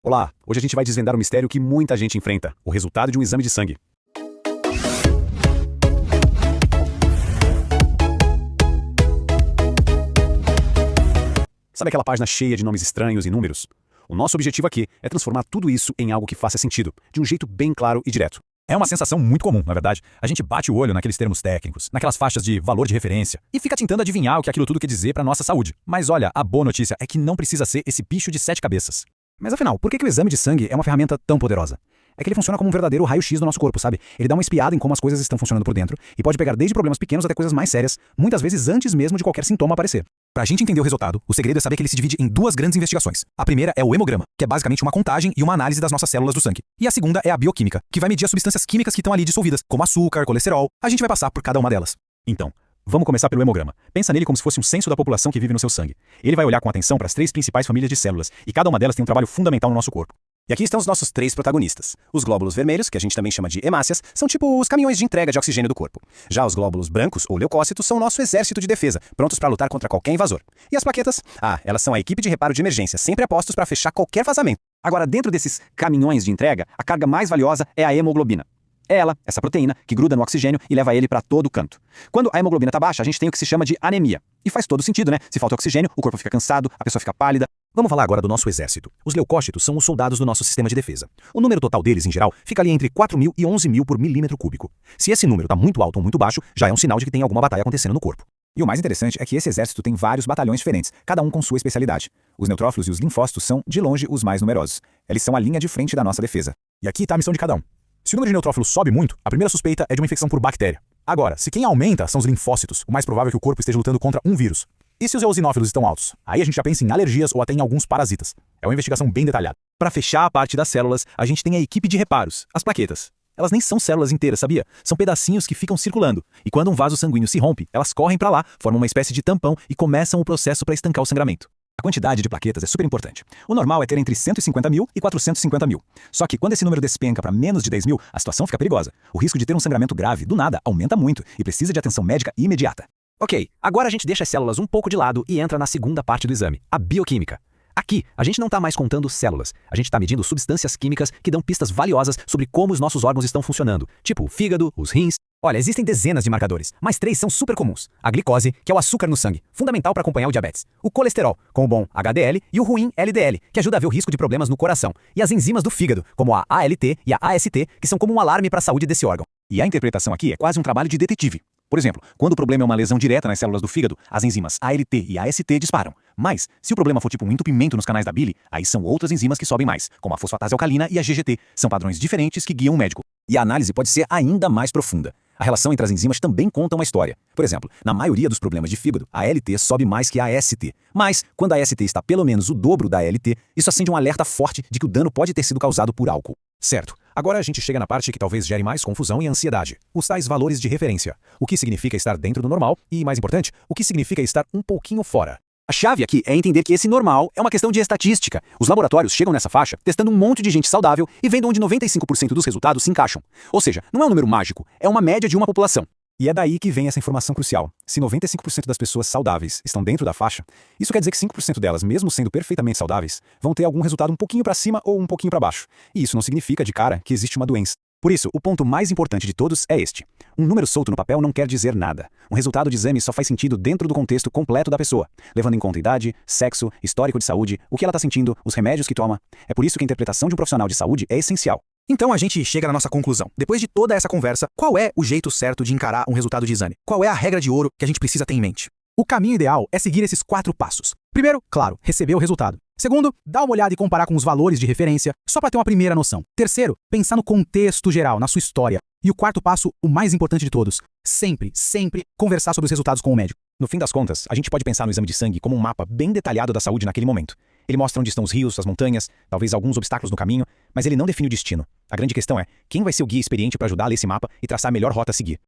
Olá, hoje a gente vai desvendar um mistério que muita gente enfrenta, o resultado de um exame de sangue. Sabe aquela página cheia de nomes estranhos e números? O nosso objetivo aqui é transformar tudo isso em algo que faça sentido, de um jeito bem claro e direto. É uma sensação muito comum, na verdade. A gente bate o olho naqueles termos técnicos, naquelas faixas de valor de referência, e fica tentando adivinhar o que aquilo tudo quer dizer para nossa saúde. Mas olha, a boa notícia é que não precisa ser esse bicho de 7 cabeças. Mas afinal, por que o exame de sangue é uma ferramenta tão poderosa? É que ele funciona como um verdadeiro raio-x do nosso corpo, sabe? Ele dá uma espiada em como as coisas estão funcionando por dentro e pode pegar desde problemas pequenos até coisas mais sérias, muitas vezes antes mesmo de qualquer sintoma aparecer. Pra gente entender o resultado, o segredo é saber que ele se divide em duas grandes investigações. A primeira é o hemograma, que é basicamente uma contagem e uma análise das nossas células do sangue. E a segunda é a bioquímica, que vai medir as substâncias químicas que estão ali dissolvidas, como açúcar, colesterol. A gente vai passar por cada uma delas. Então, vamos começar pelo hemograma. Pensa nele como se fosse um censo da população que vive no seu sangue. Ele vai olhar com atenção para as 3 principais famílias de células, e cada uma delas tem um trabalho fundamental no nosso corpo. E aqui estão os nossos 3 protagonistas. Os glóbulos vermelhos, que a gente também chama de hemácias, são tipo os caminhões de entrega de oxigênio do corpo. Já os glóbulos brancos, ou leucócitos, são o nosso exército de defesa, prontos para lutar contra qualquer invasor. E as plaquetas? Elas são a equipe de reparo de emergência, sempre a postos para fechar qualquer vazamento. Agora, dentro desses caminhões de entrega, a carga mais valiosa é a hemoglobina. É ela, essa proteína, que gruda no oxigênio e leva ele para todo canto. Quando a hemoglobina está baixa, a gente tem o que se chama de anemia. E faz todo sentido, né? Se falta oxigênio, o corpo fica cansado, a pessoa fica pálida. Vamos falar agora do nosso exército. Os leucócitos são os soldados do nosso sistema de defesa. O número total deles, em geral, fica ali entre 4.000 e 11.000 por milímetro cúbico. Se esse número está muito alto ou muito baixo, já é um sinal de que tem alguma batalha acontecendo no corpo. E o mais interessante é que esse exército tem vários batalhões diferentes, cada um com sua especialidade. Os neutrófilos e os linfócitos são, de longe, os mais numerosos. Eles são a linha de frente da nossa defesa. E aqui está a missão de cada um. Se o número de neutrófilos sobe muito, a primeira suspeita é de uma infecção por bactéria. Agora, se quem aumenta são os linfócitos, o mais provável é que o corpo esteja lutando contra um vírus. E se os eosinófilos estão altos? Aí a gente já pensa em alergias ou até em alguns parasitas. É uma investigação bem detalhada. Para fechar a parte das células, a gente tem a equipe de reparos, as plaquetas. Elas nem são células inteiras, sabia? São pedacinhos que ficam circulando. E quando um vaso sanguíneo se rompe, elas correm para lá, formam uma espécie de tampão e começam o processo para estancar o sangramento. A quantidade de plaquetas é super importante. O normal é ter entre 150 mil e 450 mil. Só que quando esse número despenca para menos de 10 mil, a situação fica perigosa. O risco de ter um sangramento grave, do nada, aumenta muito e precisa de atenção médica imediata. Ok, agora a gente deixa as células um pouco de lado e entra na segunda parte do exame, a bioquímica. Aqui, a gente não está mais contando células, a gente está medindo substâncias químicas que dão pistas valiosas sobre como os nossos órgãos estão funcionando, tipo o fígado, os rins. Olha, existem dezenas de marcadores, mas 3 são super comuns. A glicose, que é o açúcar no sangue, fundamental para acompanhar o diabetes. O colesterol, com o bom HDL, e o ruim LDL, que ajuda a ver o risco de problemas no coração. E as enzimas do fígado, como a ALT e a AST, que são como um alarme para a saúde desse órgão. E a interpretação aqui é quase um trabalho de detetive. Por exemplo, quando o problema é uma lesão direta nas células do fígado, as enzimas ALT e AST disparam. Mas, se o problema for tipo um entupimento nos canais da bile, aí são outras enzimas que sobem mais, como a fosfatase alcalina e a GGT. São padrões diferentes que guiam o médico. E a análise pode ser ainda mais profunda. A relação entre as enzimas também conta uma história. Por exemplo, na maioria dos problemas de fígado, a ALT sobe mais que a AST. Mas, quando a AST está pelo menos o dobro da ALT, isso acende um alerta forte de que o dano pode ter sido causado por álcool. Certo. Agora a gente chega na parte que talvez gere mais confusão e ansiedade. Os tais valores de referência. O que significa estar dentro do normal e, mais importante, o que significa estar um pouquinho fora. A chave aqui é entender que esse normal é uma questão de estatística. Os laboratórios chegam nessa faixa testando um monte de gente saudável e vendo onde 95% dos resultados se encaixam. Ou seja, não é um número mágico, é uma média de uma população. E é daí que vem essa informação crucial. Se 95% das pessoas saudáveis estão dentro da faixa, isso quer dizer que 5% delas, mesmo sendo perfeitamente saudáveis, vão ter algum resultado um pouquinho para cima ou um pouquinho para baixo. E isso não significa, de cara, que existe uma doença. Por isso, o ponto mais importante de todos é este. Um número solto no papel não quer dizer nada. Um resultado de exame só faz sentido dentro do contexto completo da pessoa, levando em conta idade, sexo, histórico de saúde, o que ela está sentindo, os remédios que toma. É por isso que a interpretação de um profissional de saúde é essencial. Então a gente chega na nossa conclusão. Depois de toda essa conversa, qual é o jeito certo de encarar um resultado de exame? Qual é a regra de ouro que a gente precisa ter em mente? O caminho ideal é seguir esses 4 passos. Primeiro, claro, receber o resultado. Segundo, dar uma olhada e comparar com os valores de referência, só para ter uma primeira noção. Terceiro, pensar no contexto geral, na sua história. E o quarto passo, o mais importante de todos, sempre conversar sobre os resultados com o médico. No fim das contas, a gente pode pensar no exame de sangue como um mapa bem detalhado da saúde naquele momento. Ele mostra onde estão os rios, as montanhas, talvez alguns obstáculos no caminho, mas ele não define o destino. A grande questão é, quem vai ser o guia experiente para ajudar a ler esse mapa e traçar a melhor rota a seguir?